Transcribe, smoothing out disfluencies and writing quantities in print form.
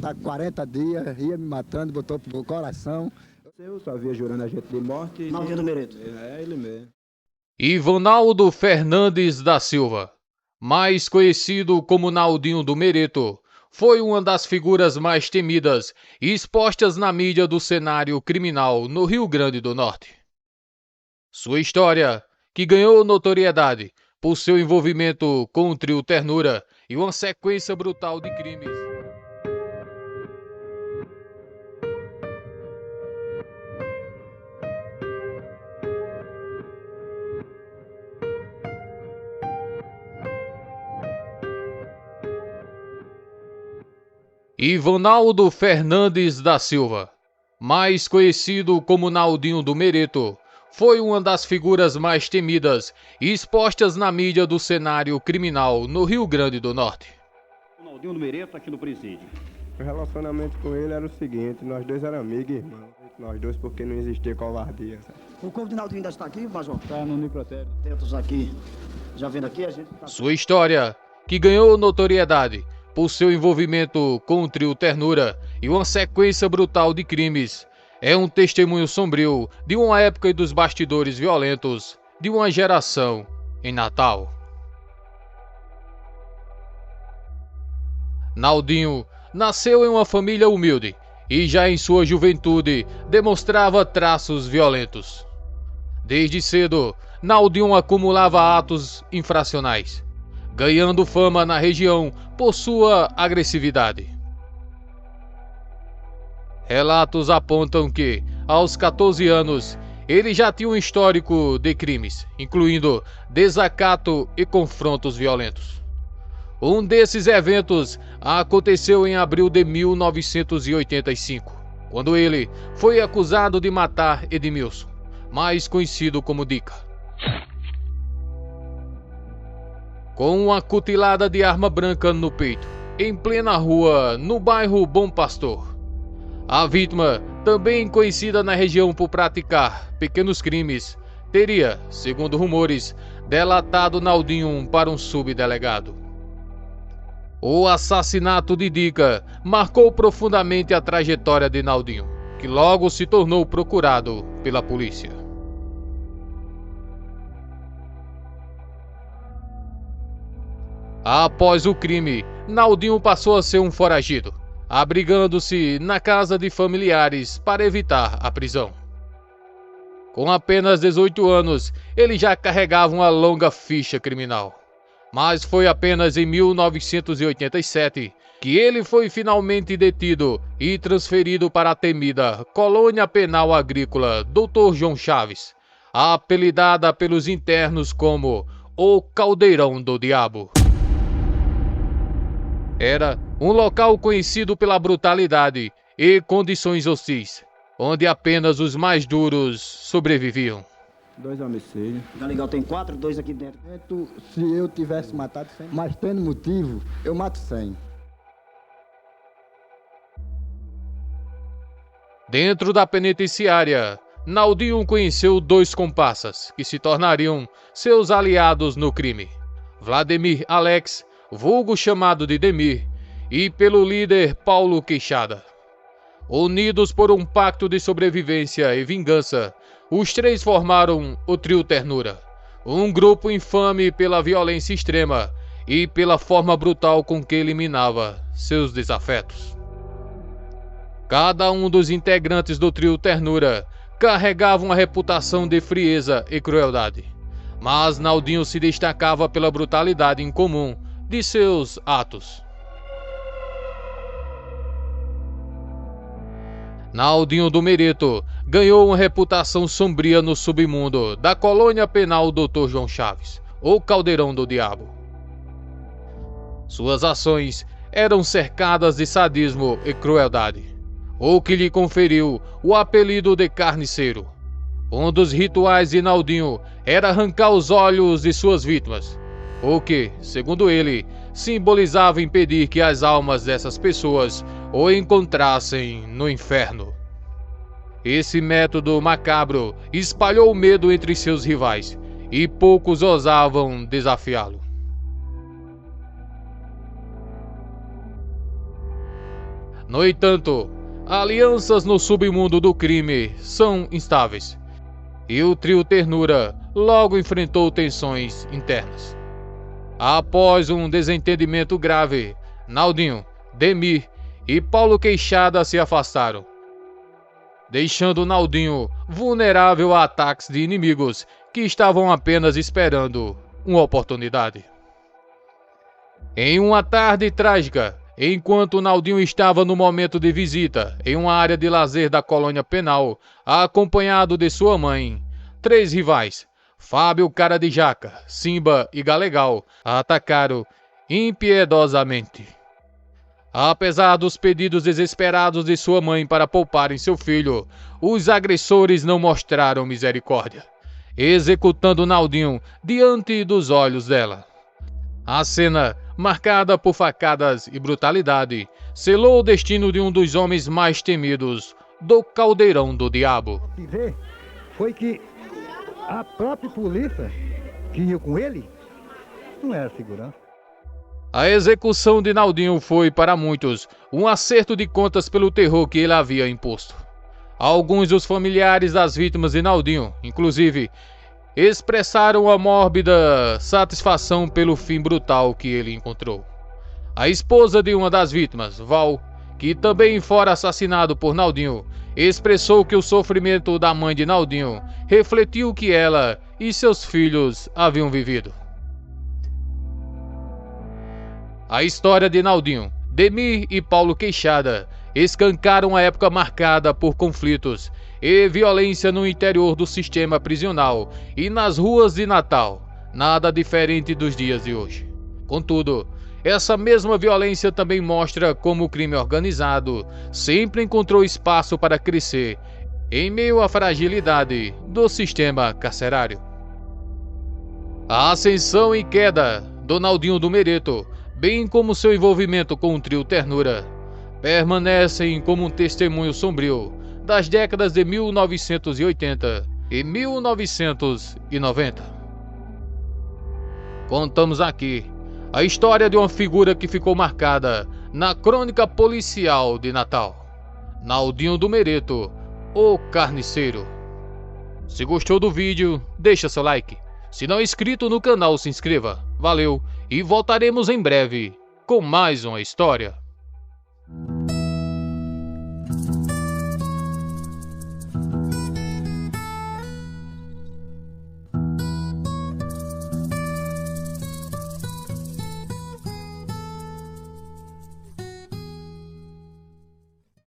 tá 40 dias, ia me matando, botou pro coração. Eu só via jurando a gente de morte. Naldinho do Mereto. É ele mesmo. Ivanaldo Fernandes da Silva, mais conhecido como Naldinho do Mereto, foi uma das figuras mais temidas e expostas na mídia do cenário criminal no Rio Grande do Norte. Sua história, que ganhou notoriedade por seu envolvimento com o trio Ternura e uma sequência brutal de crimes. Ivanaldo Fernandes da Silva, mais conhecido como Naldinho do Mereto, foi uma das figuras mais temidas e expostas na mídia do cenário criminal no Rio Grande do Norte. O Naldinho do Mereto aqui no presídio. O relacionamento com ele era o seguinte, nós dois éramos amigos e irmãos. Nós dois porque não existia covardia, sabe? O corpo de Naldinho ainda está aqui, Major? Tá no necrotério. Atentos aqui. Já vendo aqui, a gente tá... Sua história, que ganhou notoriedade por seu envolvimento com o trio Ternura e uma sequência brutal de crimes, é um testemunho sombrio de uma época e dos bastidores violentos de uma geração em Natal. Naldinho nasceu em uma família humilde e já em sua juventude demonstrava traços violentos. Desde cedo, Naldinho acumulava atos infracionais, ganhando fama na região por sua agressividade. Relatos apontam que, aos 14 anos, ele já tinha um histórico de crimes, incluindo desacato e confrontos violentos. Um desses eventos aconteceu em abril de 1985, quando ele foi acusado de matar Edmilson, mais conhecido como Dica, com uma cutilada de arma branca no peito, em plena rua, no bairro Bom Pastor. A vítima, também conhecida na região por praticar pequenos crimes, teria, segundo rumores, delatado Naldinho para um subdelegado. O assassinato de Dica marcou profundamente a trajetória de Naldinho, que logo se tornou procurado pela polícia. Após o crime, Naldinho passou a ser um foragido, abrigando-se na casa de familiares para evitar a prisão. Com apenas 18 anos, ele já carregava uma longa ficha criminal. Mas foi apenas em 1987 que ele foi finalmente detido e transferido para a temida Colônia Penal Agrícola Dr. João Chaves, apelidada pelos internos como o Caldeirão do Diabo. Era um local conhecido pela brutalidade e condições hostis, onde apenas os mais duros sobreviviam. 2 homicídios. Galegal tem 4, 2 aqui dentro. Se eu tivesse matado 100, mas tendo motivo, eu mato 100. Dentro da penitenciária, Naldinho conheceu 2 comparsas que se tornariam seus aliados no crime: Vladimir Alex, vulgo chamado de Demir, e pelo líder Paulo Queixada. Unidos por um pacto de sobrevivência e vingança, os 3 formaram o trio Ternura, um grupo infame pela violência extrema e pela forma brutal com que eliminava seus desafetos. Cada um dos integrantes do trio Ternura carregava uma reputação de frieza e crueldade, mas Naldinho se destacava pela brutalidade incomum de seus atos. Naldinho do Mereto ganhou uma reputação sombria no submundo da Colônia Penal Dr. João Chaves, ou Caldeirão do Diabo. Suas ações eram cercadas de sadismo e crueldade, o que lhe conferiu o apelido de Carniceiro. Um dos rituais de Naldinho era arrancar os olhos de suas vítimas, o que, segundo ele, simbolizava impedir que as almas dessas pessoas o encontrassem no inferno. Esse método macabro espalhou medo entre seus rivais e poucos ousavam desafiá-lo. No entanto, alianças no submundo do crime são instáveis, e o trio Ternura logo enfrentou tensões internas. Após um desentendimento grave, Naldinho, Demir e Paulo Queixada se afastaram, deixando Naldinho vulnerável a ataques de inimigos que estavam apenas esperando uma oportunidade. Em uma tarde trágica, enquanto Naldinho estava no momento de visita em uma área de lazer da colônia penal, acompanhado de sua mãe, 3 rivais, Fábio Cara de Jaca, Simba e Galegal, atacaram impiedosamente. Apesar dos pedidos desesperados de sua mãe para pouparem seu filho, os agressores não mostraram misericórdia, executando Naldinho diante dos olhos dela. A cena, marcada por facadas e brutalidade, selou o destino de um dos homens mais temidos do Caldeirão do Diabo. Dizer foi que a própria polícia que ia com ele não era segurança. A execução de Naldinho foi, para muitos, um acerto de contas pelo terror que ele havia imposto. Alguns dos familiares das vítimas de Naldinho, inclusive, expressaram a mórbida satisfação pelo fim brutal que ele encontrou. A esposa de uma das vítimas, Val, que também fora assassinado por Naldinho, expressou que o sofrimento da mãe de Naldinho refletiu o que ela e seus filhos haviam vivido. A história de Naldinho, Demir e Paulo Queixada escancaram a época marcada por conflitos e violência no interior do sistema prisional e nas ruas de Natal, nada diferente dos dias de hoje. Contudo, essa mesma violência também mostra como o crime organizado sempre encontrou espaço para crescer em meio à fragilidade do sistema carcerário. A ascensão e queda do Naldinho do Mereto, bem como seu envolvimento com o trio Ternura, permanecem como um testemunho sombrio das décadas de 1980 e 1990. Contamos aqui a história de uma figura que ficou marcada na crônica policial de Natal: Naldinho do Mereto, o Carniceiro. Se gostou do vídeo, deixa seu like. Se não é inscrito no canal, se inscreva. Valeu, e voltaremos em breve com mais uma história.